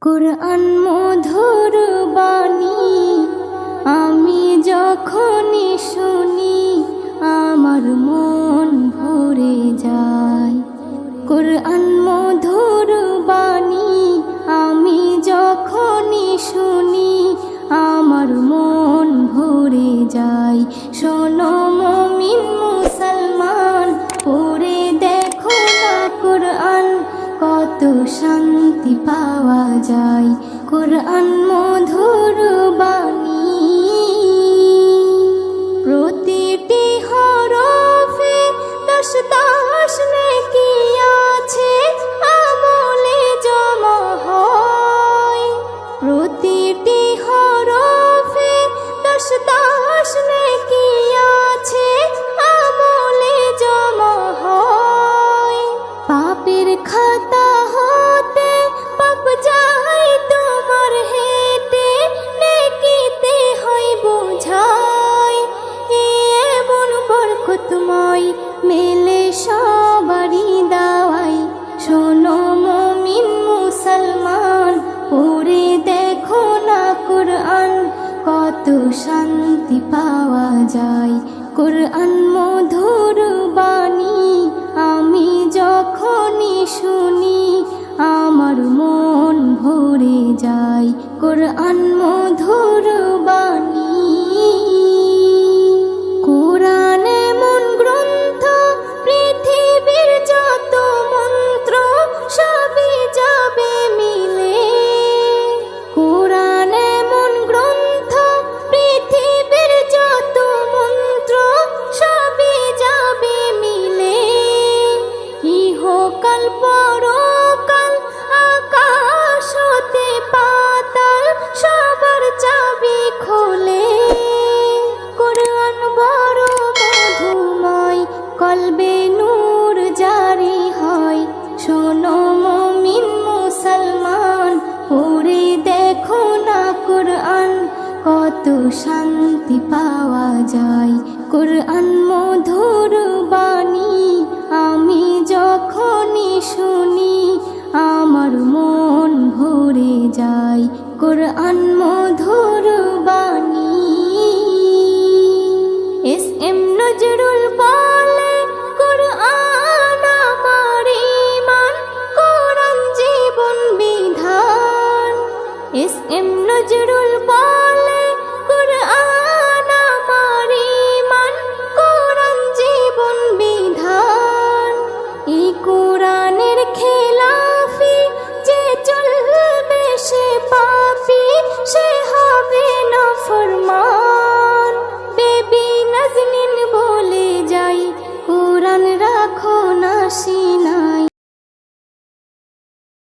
কুরআন মধুর বাণী আমি যখনই শুনি আমার মন ভরে যায়। কুরআন মধুর বাণী আমি যখনই শুনি আমার মন ভরে যায়। শোনো মুমিন মুসলমান, পড়ে দেখো না কুরআন, কত শান্তি পাওয়া যায়। কুরআন মধুর বাণী প্রতিটি হরফে দশ দশ নেকি আছে, আমলে জমা হয়। প্রতিটি হরফে দশ দশ নেকি আছে, আমলে জমা হয়। পাপের খাতা হতে পাপ যায় তোমার হেঁটে, নেকিতে হয় বোঝাই। এমন বরকতময় মেলে সবারই দাওয়াই। শোনো মুমিন মুসলমান, পড়ে দেখো না কুরআন, কত শান্তি পাওয়া যায়। কুরআন মধুর বাণী আমি যখনই শুনি আমার মন ভরে যায়। কুরআন মধুর বাণী কুরআন এমন গ্রন্থ, পৃথিবীর যত মন্ত্র সবই যাবে মিলে। কুরআন এমন গ্রন্থ, পৃথিবীর যত মন্ত্র সবই যাবে মিলে। ইহকাল পরকাল আকাশ হতে পাতাল সবার চাবি খোলে। কুরআন বড় মধুময়, কলবে নূর জারি হয়। শোনো মুমিন মুসলমান, পড়ে দেখো না কুরআন, কত শান্তি পাওয়া যায়। কুরআন মধুর বাণী আমি যখনই শুনি আমার মন ভরে যায়। কুরআন মধুর বাণী এস এম নজরুল বলে, কুরআন আমার ঈমান, কুরআন জীবন বিধান। এস এম নজরুল বলে, কুরআন আমার ঈমান, কুরআন জীবন বিধান। এই কুরআনের খেলাফি যে চলবে সে পাপী, সে হবে নাফরমান। বেবি নাজনীন